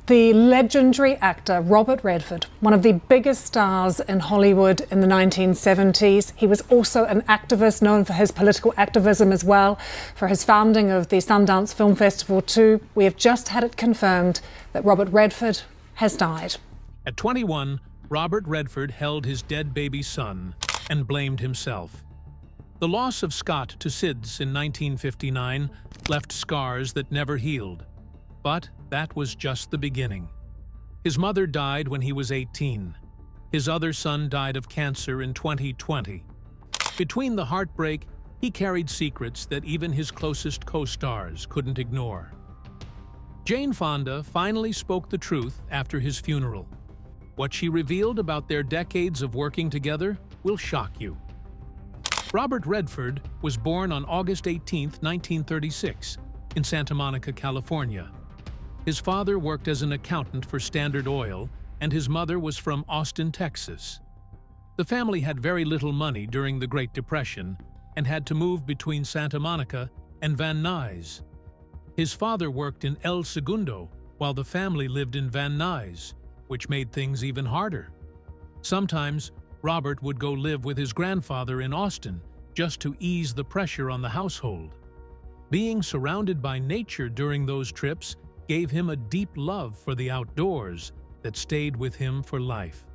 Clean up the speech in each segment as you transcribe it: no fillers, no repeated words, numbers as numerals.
The legendary actor Robert Redford, one of the biggest stars in Hollywood in the 1970s. He was also an activist, known for his political activism as well, for his founding of the Sundance Film Festival too. We have just had it confirmed that Robert Redford has died. At 21, Robert Redford held his dead baby son and blamed himself. The loss of Scott to SIDS in 1959 left scars that never healed. But that was just the beginning. His mother died when he was 18. His other son died of cancer in 2020. Between the heartbreak, he carried secrets that even his closest co-stars couldn't ignore. Jane Fonda finally spoke the truth after his funeral. What she revealed about their decades of working together will shock you. Robert Redford was born on August 18, 1936, in Santa Monica, California. His father worked as an accountant for Standard Oil, and his mother was from Austin, Texas. The family had very little money during the Great Depression and had to move between Santa Monica and Van Nuys. His father worked in El Segundo while the family lived in Van Nuys, which made things even harder. Sometimes, Robert would go live with his grandfather in Austin just to ease the pressure on the household. Being surrounded by nature during those trips gave him a deep love for the outdoors that stayed with him for life.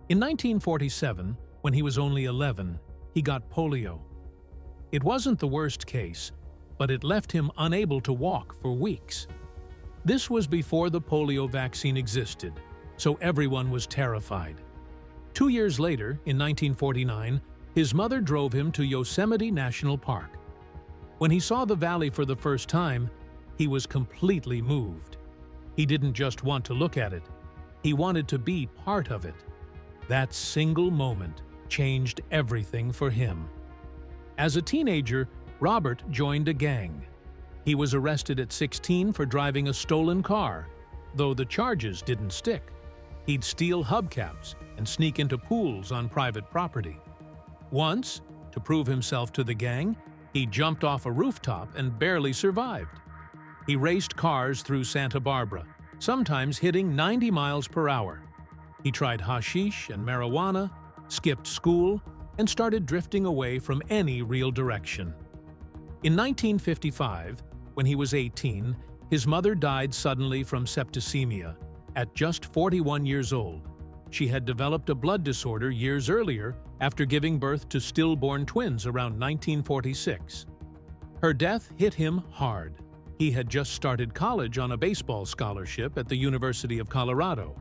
In 1947, when he was only 11, he got polio. It wasn't the worst case, but it left him unable to walk for weeks. This was before the polio vaccine existed, so everyone was terrified. 2 years later, in 1949, his mother drove him to Yosemite National Park. When he saw the valley for the first time, he was completely moved. He didn't just want to look at it, he wanted to be part of it. That single moment changed everything for him. As a teenager, Robert joined a gang. He was arrested at 16 for driving a stolen car, though the charges didn't stick. He'd steal hubcaps and sneak into pools on private property. Once, to prove himself to the gang, he jumped off a rooftop and barely survived. He raced cars through Santa Barbara, sometimes hitting 90 miles per hour. He tried hashish and marijuana, skipped school, and started drifting away from any real direction. In 1955, when he was 18, his mother died suddenly from septicemia at just 41 years old. She had developed a blood disorder years earlier after giving birth to stillborn twins around 1946. Her death hit him hard. He had just started college on a baseball scholarship at the University of Colorado.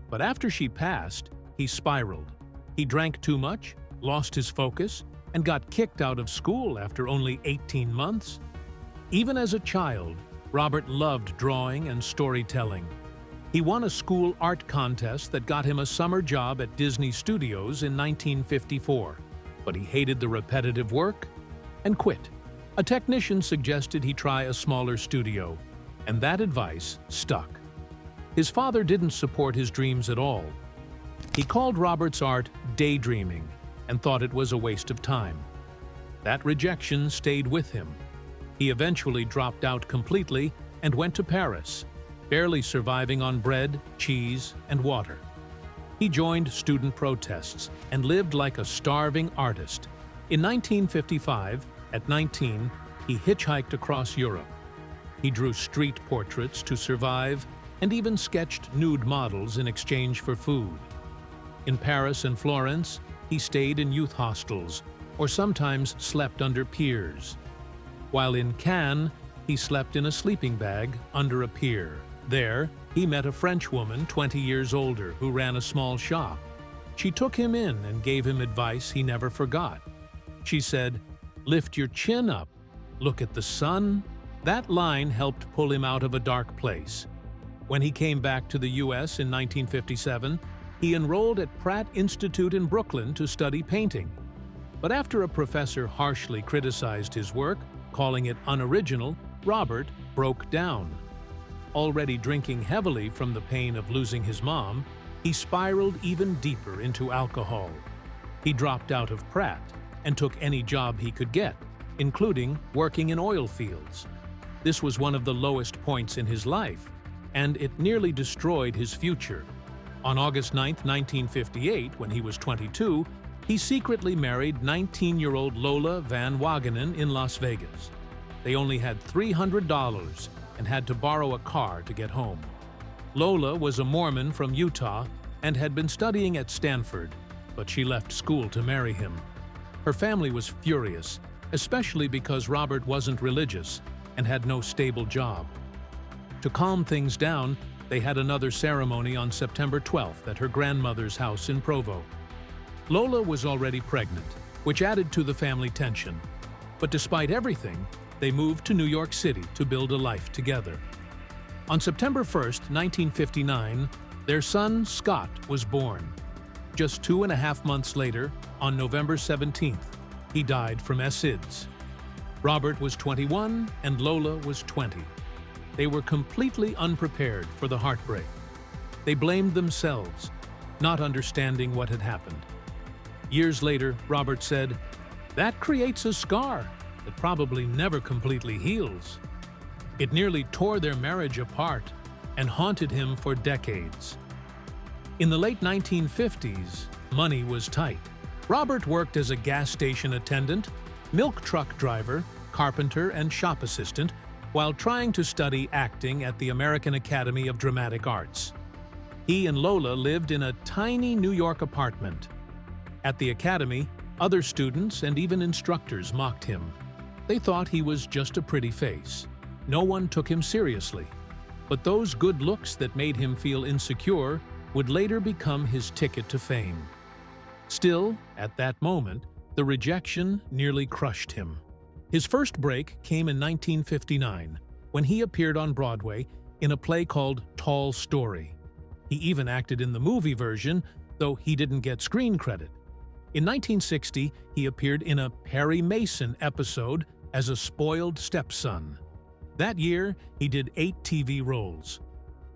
But after she passed, he spiraled. He drank too much, lost his focus, and got kicked out of school after only 18 months. Even as a child, Robert loved drawing and storytelling. He won a school art contest that got him a summer job at Disney Studios in 1954, but he hated the repetitive work and quit. A technician suggested he try a smaller studio, and that advice stuck. His father didn't support his dreams at all. He called Robert's art daydreaming and thought it was a waste of time. That rejection stayed with him. He eventually dropped out completely and went to Paris, barely surviving on bread, cheese, and water. He joined student protests and lived like a starving artist. In 1955, at 19, he hitchhiked across Europe. He drew street portraits to survive and even sketched nude models in exchange for food. In Paris and Florence, he stayed in youth hostels or sometimes slept under piers. While in Cannes, he slept in a sleeping bag under a pier. There, he met a French woman 20 years older who ran a small shop. She took him in and gave him advice he never forgot. She said, "Lift your chin up, look at the sun." That line helped pull him out of a dark place. When he came back to the US in 1957, he enrolled at Pratt Institute in Brooklyn to study painting. But after a professor harshly criticized his work, calling it unoriginal, Robert broke down. Already drinking heavily from the pain of losing his mom, he spiraled even deeper into alcohol. He dropped out of Pratt and took any job he could get, including working in oil fields. This was one of the lowest points in his life, and it nearly destroyed his future. On August 9, 1958, when he was 22, he secretly married 19-year-old Lola Van Wagenen in Las Vegas. They only had $300 and had to borrow a car to get home. Lola was a Mormon from Utah and had been studying at Stanford, but she left school to marry him. Her family was furious, especially because Robert wasn't religious and had no stable job. To calm things down, they had another ceremony on September 12th at her grandmother's house in Provo. Lola was already pregnant, which added to the family tension. But despite everything, they moved to New York City to build a life together. On September 1st, 1959, their son, Scott, was born. Just 2.5 months later, on November 17th, he died from SIDS. Robert was 21 and Lola was 20. They were completely unprepared for the heartbreak. They blamed themselves, not understanding what had happened. Years later, Robert said, "That creates a scar that probably never completely heals." It nearly tore their marriage apart and haunted him for decades. In the late 1950s, money was tight. Robert worked as a gas station attendant, milk truck driver, carpenter, and shop assistant while trying to study acting at the American Academy of Dramatic Arts. He and Lola lived in a tiny New York apartment. At the academy, other students and even instructors mocked him. They thought he was just a pretty face. No one took him seriously. But those good looks that made him feel insecure would later become his ticket to fame. Still, at that moment, the rejection nearly crushed him. His first break came in 1959, when he appeared on Broadway in a play called Tall Story. He even acted in the movie version, though he didn't get screen credit. In 1960, he appeared in a Perry Mason episode as a spoiled stepson. That year, he did 8 TV roles.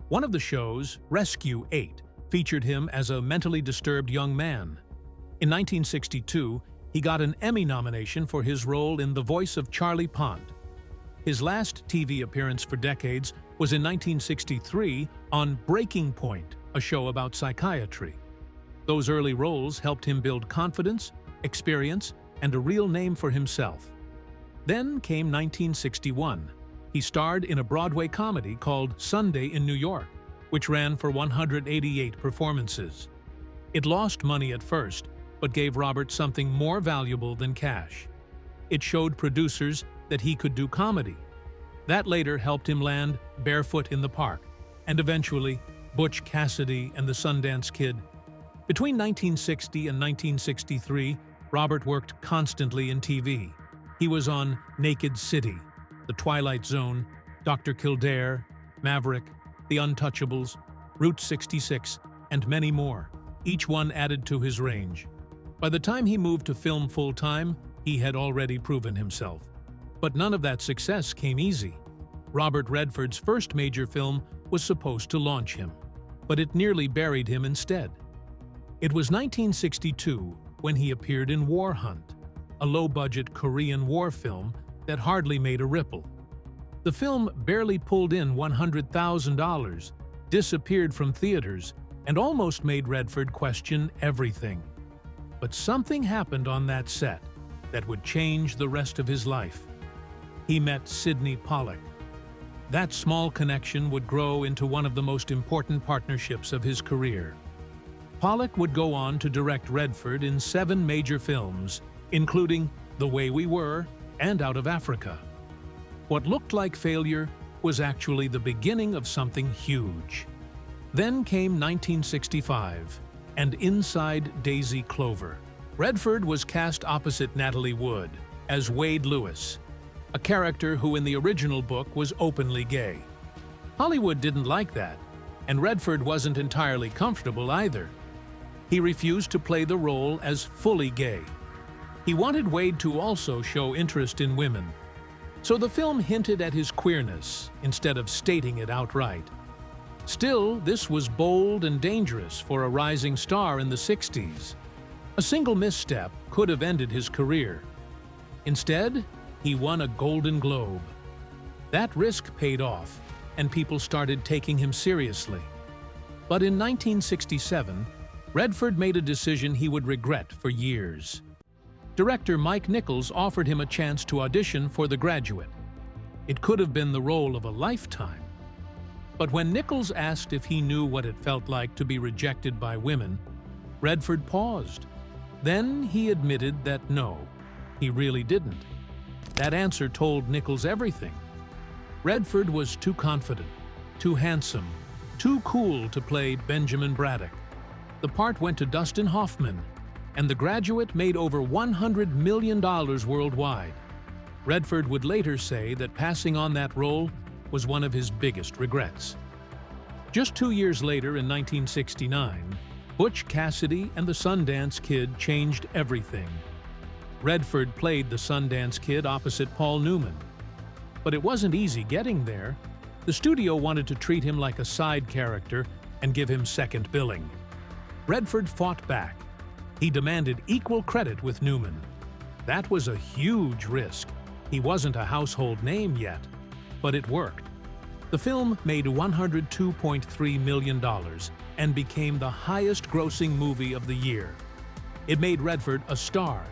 One of the shows, Rescue 8, featured him as a mentally disturbed young man. In 1962, he got an Emmy nomination for his role in the voice of Charlie Pond. His last TV appearance for decades was in 1963 on Breaking Point, a show about psychiatry. Those early roles helped him build confidence, experience, and a real name for himself. Then came 1961. He starred in a Broadway comedy called Sunday in New York, which ran for 188 performances. It lost money at first, but gave Robert something more valuable than cash. It showed producers that he could do comedy. That later helped him land Barefoot in the Park, and eventually Butch Cassidy and the Sundance Kid. Between 1960 and 1963, Robert worked constantly in TV. He was on Naked City, The Twilight Zone, Dr. Kildare, Maverick, The Untouchables, Route 66, and many more. Each one added to his range. By the time he moved to film full-time, he had already proven himself. But none of that success came easy. Robert Redford's first major film was supposed to launch him, but it nearly buried him instead. It was 1962 when he appeared in War Hunt, a low-budget Korean War film that hardly made a ripple. The film barely pulled in $100,000, disappeared from theaters, and almost made Redford question everything. But something happened on that set that would change the rest of his life. He met Sidney Pollack. That small connection would grow into one of the most important partnerships of his career. Pollack would go on to direct Redford in 7 major films, including The Way We Were and Out of Africa. What looked like failure was actually the beginning of something huge. Then came 1965, and Inside Daisy Clover. Redford was cast opposite Natalie Wood as Wade Lewis, a character who in the original book was openly gay. Hollywood didn't like that, and Redford wasn't entirely comfortable either. He refused to play the role as fully gay. He wanted Wade to also show interest in women. So the film hinted at his queerness instead of stating it outright. Still, this was bold and dangerous for a rising star in the 60s. A single misstep could have ended his career. Instead, he won a Golden Globe. That risk paid off, and people started taking him seriously. But in 1967, Redford made a decision he would regret for years. Director Mike Nichols offered him a chance to audition for The Graduate. It could have been the role of a lifetime. But when Nichols asked if he knew what it felt like to be rejected by women, Redford paused. Then he admitted that no, he really didn't. That answer told Nichols everything. Redford was too confident, too handsome, too cool to play Benjamin Braddock. The part went to Dustin Hoffman, and The Graduate made over $100 million worldwide. Redford would later say that passing on that role was one of his biggest regrets. Just 2 years later, in 1969, Butch Cassidy and the Sundance Kid changed everything. Redford played the Sundance Kid opposite Paul Newman. But it wasn't easy getting there. The studio wanted to treat him like a side character and give him second billing. Redford fought back. He demanded equal credit with Newman. That was a huge risk. He wasn't a household name yet, but it worked. The film made $102.3 million and became the highest-grossing movie of the year. It made Redford a star,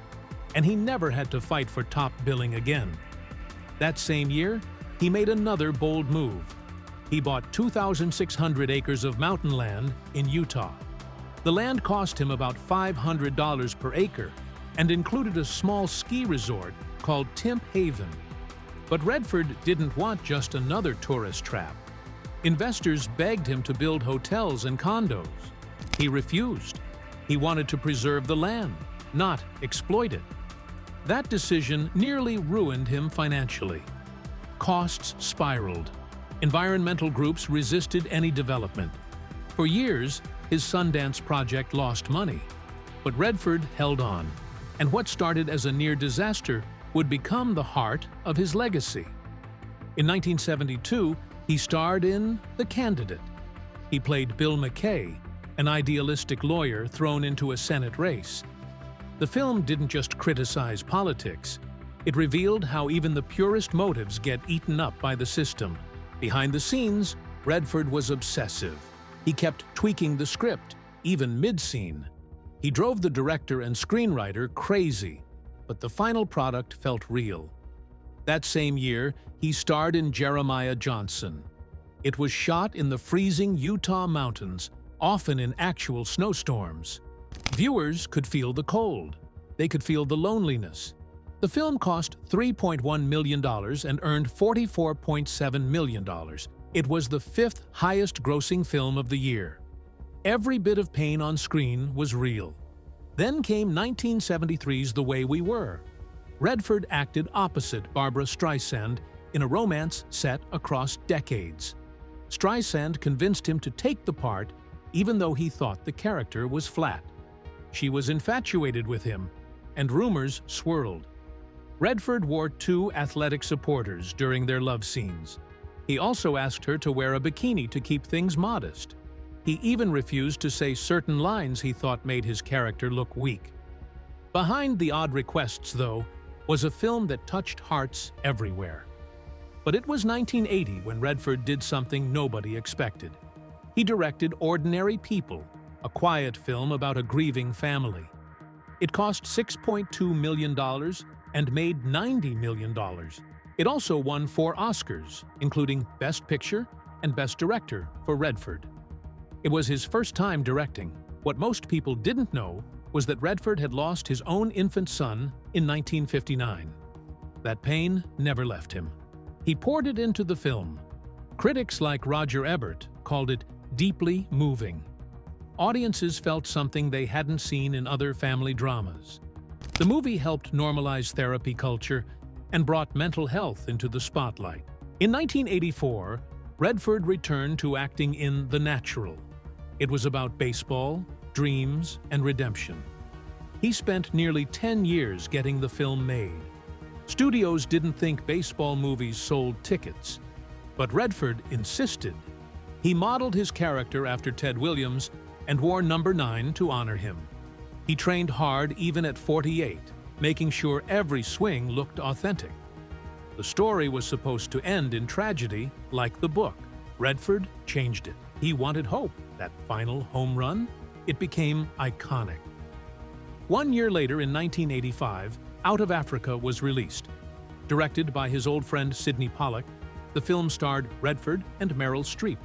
and he never had to fight for top billing again. That same year, he made another bold move. He bought 2,600 acres of mountain land in Utah. The land cost him about $500 per acre and included a small ski resort called Timp Haven. But Redford didn't want just another tourist trap. Investors begged him to build hotels and condos. He refused. He wanted to preserve the land, not exploit it. That decision nearly ruined him financially. Costs spiraled. Environmental groups resisted any development. For years, his Sundance project lost money. But Redford held on, and what started as a near disaster would become the heart of his legacy. In 1972, he starred in The Candidate. He played Bill McKay, an idealistic lawyer thrown into a Senate race. The film didn't just criticize politics. It revealed how even the purest motives get eaten up by the system. Behind the scenes, Redford was obsessive. He kept tweaking the script, even mid-scene. He drove the director and screenwriter crazy, but the final product felt real. That same year, he starred in Jeremiah Johnson. It was shot in the freezing Utah mountains, often in actual snowstorms. Viewers could feel the cold. They could feel the loneliness. The film cost $3.1 million and earned $44.7 million. It was the fifth highest-grossing film of the year. Every bit of pain on screen was real. Then came 1973's The Way We Were. Redford acted opposite Barbra Streisand in a romance set across decades. Streisand convinced him to take the part even though he thought the character was flat. She was infatuated with him, and rumors swirled. Redford wore 2 athletic supporters during their love scenes. He also asked her to wear a bikini to keep things modest. He even refused to say certain lines he thought made his character look weak. Behind the odd requests, though, was a film that touched hearts everywhere. But it was 1980 when Redford did something nobody expected. He directed Ordinary People, a quiet film about a grieving family. It cost $6.2 million and made $90 million. It also won 4 Oscars, including Best Picture and Best Director for Redford. It was his first time directing. What most people didn't know was that Redford had lost his own infant son in 1959. That pain never left him. He poured it into the film. Critics like Roger Ebert called it deeply moving. Audiences felt something they hadn't seen in other family dramas. The movie helped normalize therapy culture and brought mental health into the spotlight. In 1984, Redford returned to acting in The Natural. It was about baseball, dreams, and redemption. He spent nearly 10 years getting the film made. Studios didn't think baseball movies sold tickets, but Redford insisted. He modeled his character after Ted Williams and wore number 9 to honor him. He trained hard even at 48, making sure every swing looked authentic. The story was supposed to end in tragedy, like the book. Redford changed it. He wanted hope. That final home run, it became iconic. 1 year later, in 1985, Out of Africa was released. Directed by his old friend Sidney Pollack, the film starred Redford and Meryl Streep.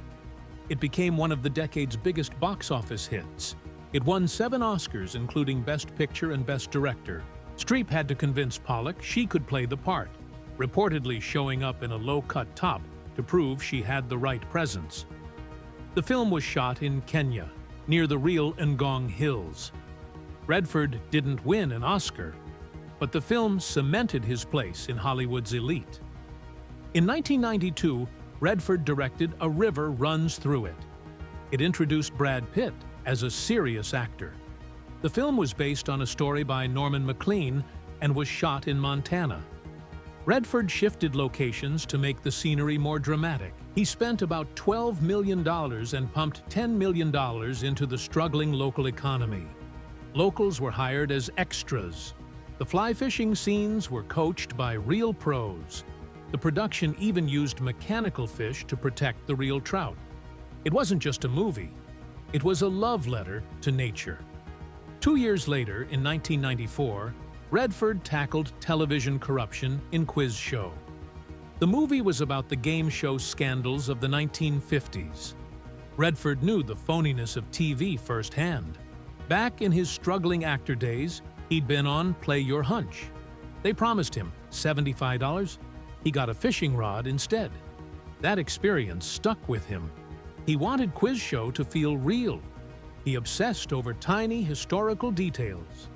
It became one of the decade's biggest box office hits. It won 7 Oscars, including Best Picture and Best Director. Streep had to convince Pollack she could play the part, reportedly showing up in a low-cut top to prove she had the right presence. The film was shot in Kenya, near the real Ngong Hills. Redford didn't win an Oscar, but the film cemented his place in Hollywood's elite. In 1992, Redford directed A River Runs Through It. It introduced Brad Pitt as a serious actor. The film was based on a story by Norman Maclean and was shot in Montana. Redford shifted locations to make the scenery more dramatic. He spent about $12 million and pumped $10 million into the struggling local economy. Locals were hired as extras. The fly fishing scenes were coached by real pros. The production even used mechanical fish to protect the real trout. It wasn't just a movie. It was a love letter to nature. 2 years later, in 1994, Redford tackled television corruption in Quiz Show. The movie was about the game show scandals of the 1950s. Redford knew the phoniness of TV firsthand. Back in his struggling actor days, he'd been on Play Your Hunch. They promised him $75. He got a fishing rod instead. That experience stuck with him. He wanted Quiz Show to feel real. He obsessed over tiny historical details.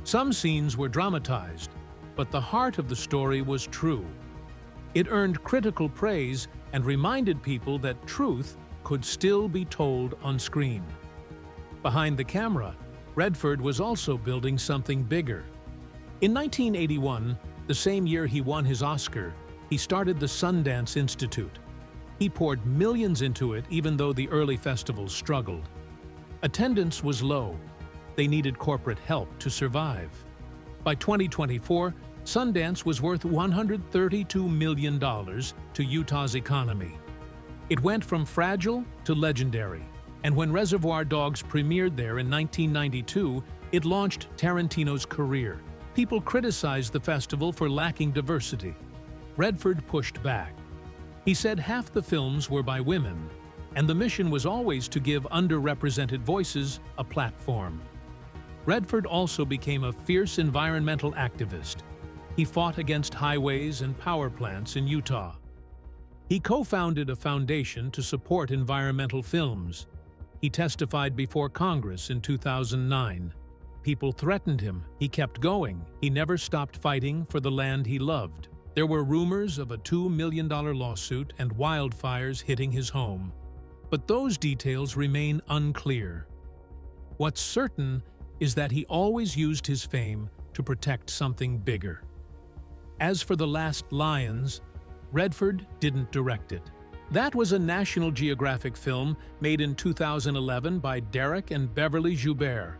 Some scenes were dramatized, but the heart of the story was true. It earned critical praise and reminded people that truth could still be told on screen. Behind the camera, Redford was also building something bigger. In 1981, the same year he won his Oscar, he started the Sundance Institute. He poured millions into it even though the early festivals struggled. Attendance was low. They needed corporate help to survive. By 2024, Sundance was worth $132 million to Utah's economy. It went from fragile to legendary, and when Reservoir Dogs premiered there in 1992, it launched Tarantino's career. People criticized the festival for lacking diversity. Redford pushed back. He said half the films were by women, and the mission was always to give underrepresented voices a platform. Redford also became a fierce environmental activist. He fought against highways and power plants in Utah. He co-founded a foundation to support environmental films. He testified before Congress in 2009. People threatened him. He kept going. He never stopped fighting for the land he loved. There were rumors of a $2 million lawsuit and wildfires hitting his home. But those details remain unclear. What's certain is that he always used his fame to protect something bigger. As for The Last Lions, Redford didn't direct it. That was a National Geographic film made in 2011 by Derek and Beverly Joubert.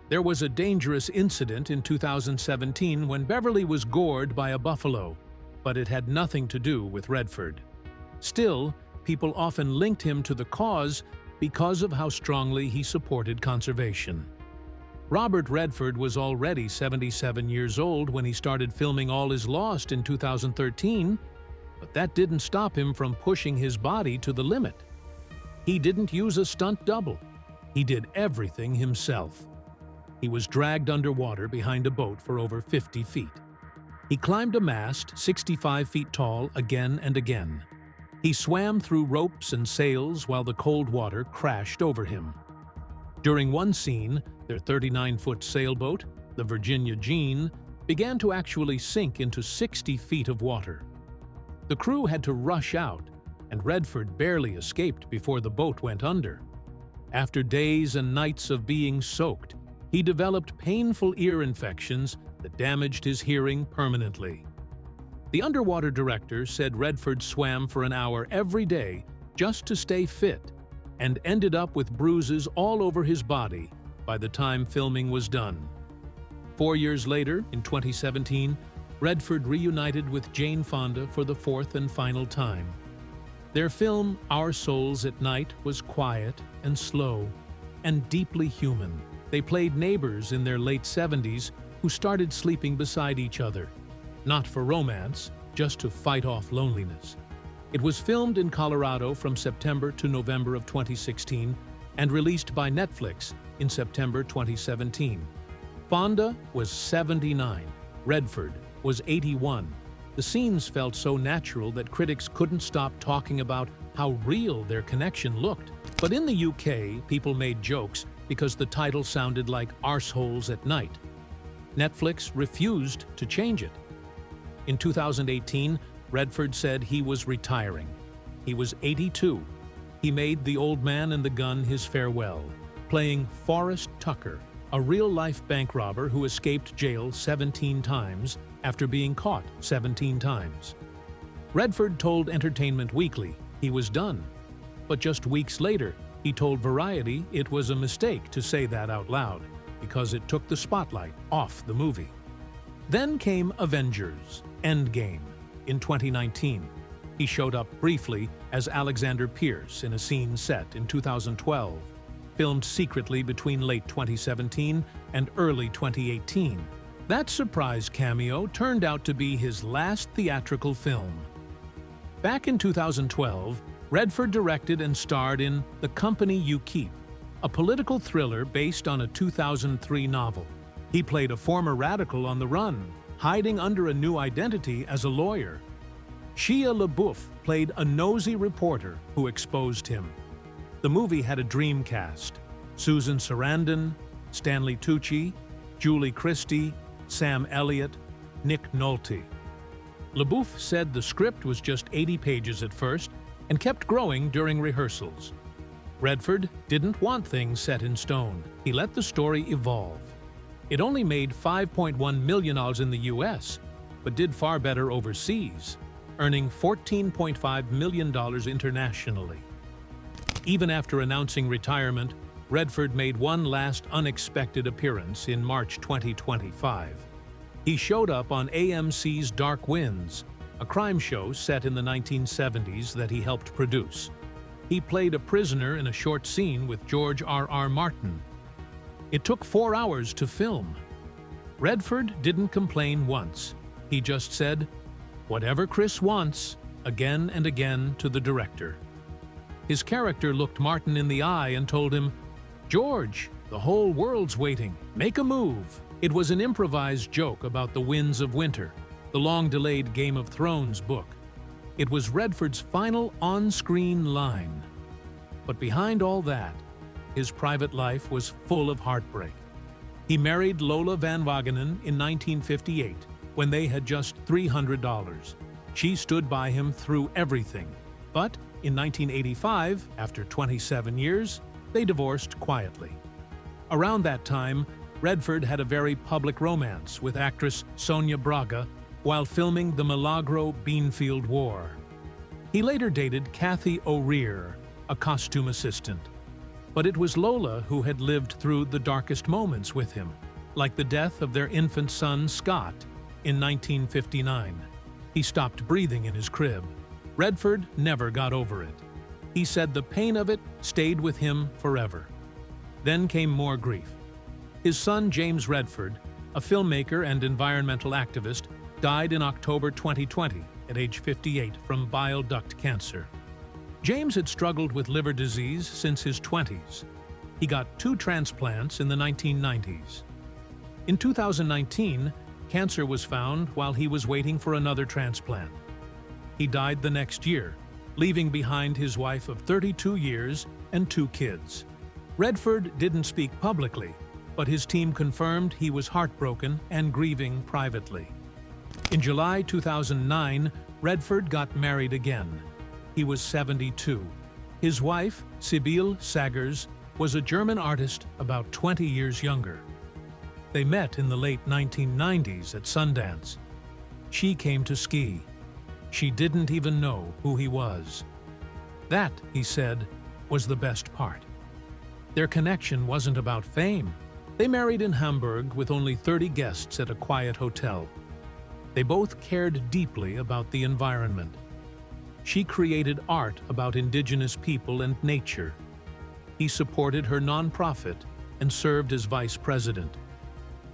There was a dangerous incident in 2017 when Beverly was gored by a buffalo, but it had nothing to do with Redford. Still, people often linked him to the cause because of how strongly he supported conservation. Robert Redford was already 77 years old when he started filming All Is Lost in 2013, but that didn't stop him from pushing his body to the limit. He didn't use a stunt double. He did everything himself. He was dragged underwater behind a boat for over 50 feet. He climbed a mast 65 feet tall again and again. He swam through ropes and sails while the cold water crashed over him. During one scene, their 39-foot sailboat, the Virginia Jean, began to actually sink into 60 feet of water. The crew had to rush out, and Redford barely escaped before the boat went under. After days and nights of being soaked, he developed painful ear infections that damaged his hearing permanently. The underwater director said Redford swam for an hour every day just to stay fit and ended up with bruises all over his body by the time filming was done. 4 years later, in 2017, Redford reunited with Jane Fonda for the fourth and final time. Their film, Our Souls at Night, was quiet and slow and deeply human. They played neighbors in their late 70s who started sleeping beside each other, not for romance, just to fight off loneliness. It was filmed in Colorado from September to November of 2016 and released by Netflix in September 2017. Fonda was 79. Redford was 81. The scenes felt so natural that critics couldn't stop talking about how real their connection looked. But in the UK, people made jokes because the title sounded like Arseholes at Night. Netflix refused to change it. In 2018, Redford said he was retiring. He was 82. He made The Old Man and the Gun his farewell, playing Forrest Tucker, a real-life bank robber who escaped jail 17 times after being caught 17 times. Redford told Entertainment Weekly he was done, but just weeks later, he told Variety it was a mistake to say that out loud because it took the spotlight off the movie. Then came Avengers: Endgame in 2019. He showed up briefly as Alexander Pierce in a scene set in 2012, filmed secretly between late 2017 and early 2018. That surprise cameo turned out to be his last theatrical film. Back in 2012, Redford directed and starred in The Company You Keep, a political thriller based on a 2003 novel. He played a former radical on the run, hiding under a new identity as a lawyer. Shia LaBeouf played a nosy reporter who exposed him. The movie had a dream cast: Susan Sarandon, Stanley Tucci, Julie Christie, Sam Elliott, Nick Nolte. LaBeouf said the script was just 80 pages at first and kept growing during rehearsals. Redford didn't want things set in stone. He let the story evolve. It only made $5.1 million in the US, but did far better overseas, earning $14.5 million internationally. Even after announcing retirement, Redford made one last unexpected appearance in March 2025. He showed up on AMC's Dark Winds, a crime show set in the 1970s that he helped produce. He played a prisoner in a short scene with George R.R. Martin. It took 4 hours to film. Redford didn't complain once. He just said, "Whatever Chris wants," again and again to the director. His character looked Martin in the eye and told him, "George, the whole world's waiting. Make a move." It was an improvised joke about the winds of winter, the long-delayed Game of Thrones book. It was Redford's final on-screen line. But behind all that, his private life was full of heartbreak. He married Lola Van Wagenen in 1958, when they had just $300. She stood by him through everything. But in 1985, after 27 years, they divorced quietly. Around that time, Redford had a very public romance with actress Sonia Braga while filming the Milagro Beanfield War. He later dated Kathy O'Rear, a costume assistant. But it was Lola who had lived through the darkest moments with him, like the death of their infant son Scott in 1959. He stopped breathing in his crib. Redford never got over it. He said the pain of it stayed with him forever. Then came more grief. His son James Redford, a filmmaker and environmental activist, died in October 2020 at age 58 from bile duct cancer. James had struggled with liver disease since his 20s. He got 2 transplants in the 1990s. In 2019, cancer was found while he was waiting for another transplant. He died the next year, leaving behind his wife of 32 years and 2 kids. Redford didn't speak publicly, but his team confirmed he was heartbroken and grieving privately. In July 2009, Redford got married again. He was 72. His wife, Sibylle Sagers, was a German artist about 20 years younger. They met in the late 1990s at Sundance. She came to ski. She didn't even know who he was. That, he said, was the best part. Their connection wasn't about fame. They married in Hamburg with only 30 guests at a quiet hotel. They both cared deeply about the environment. She created art about indigenous people and nature. He supported her nonprofit and served as vice president.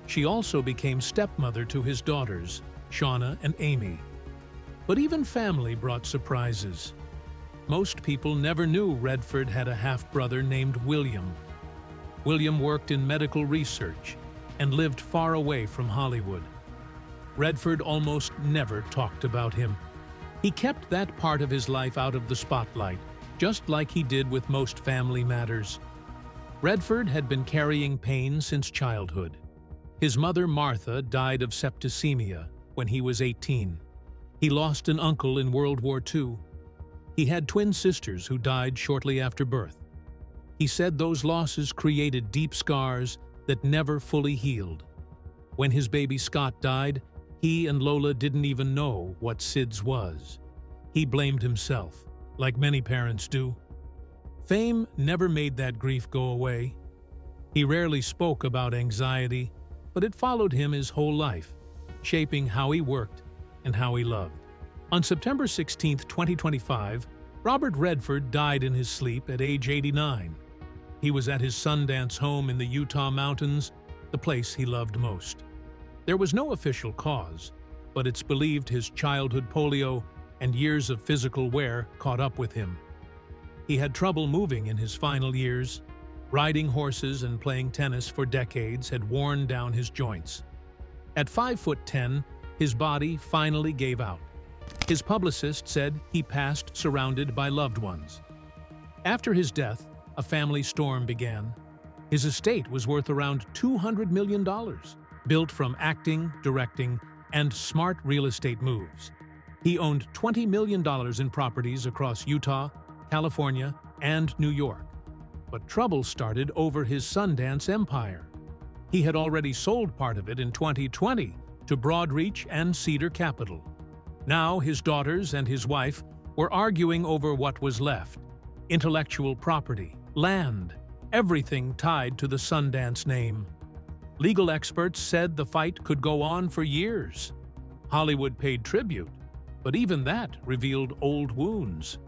She also became stepmother to his daughters, Shauna and Amy. But even family brought surprises. Most people never knew Redford had a half-brother named William. William worked in medical research and lived far away from Hollywood. Redford almost never talked about him. He kept that part of his life out of the spotlight, just like he did with most family matters. Redford had been carrying pain since childhood. His mother, Martha, died of septicemia when he was 18. He lost an uncle in World War II. He had twin sisters who died shortly after birth. He said those losses created deep scars that never fully healed. When his baby Scott died, he and Lola didn't even know what SIDS was. He blamed himself, like many parents do. Fame never made that grief go away. He rarely spoke about anxiety, but it followed him his whole life, shaping how he worked and how he loved. On September 16, 2025, Robert Redford died in his sleep at age 89. He was at his Sundance home in the Utah mountains, the place he loved most. There was no official cause, but it's believed his childhood polio and years of physical wear caught up with him. He had trouble moving in his final years. Riding horses and playing tennis for decades had worn down his joints. At 5'10", his body finally gave out. His publicist said he passed surrounded by loved ones. After his death, a family storm began. His estate was worth around $200 million, built from acting, directing, and smart real estate moves. He owned $20 million in properties across Utah, California, and New York. But trouble started over his Sundance empire. He had already sold part of it in 2020 to Broadreach and Cedar Capital. Now his daughters and his wife were arguing over what was left: intellectual property, land, everything tied to the Sundance name. Legal experts said the fight could go on for years. Hollywood paid tribute, but even that revealed old wounds.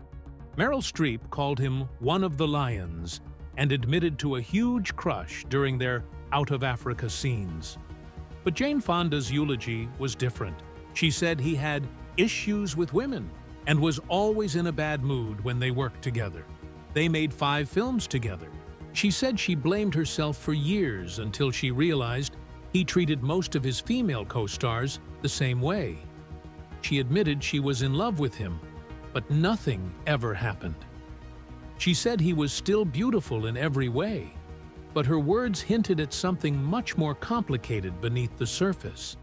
Meryl Streep called him one of the lions and admitted to a huge crush during their Out of Africa scenes. But Jane Fonda's eulogy was different. She said he had issues with women and was always in a bad mood when they worked together. They made 5 films together. She said she blamed herself for years until she realized he treated most of his female co-stars the same way. She admitted she was in love with him, but nothing ever happened. She said he was still beautiful in every way, but her words hinted at something much more complicated beneath the surface.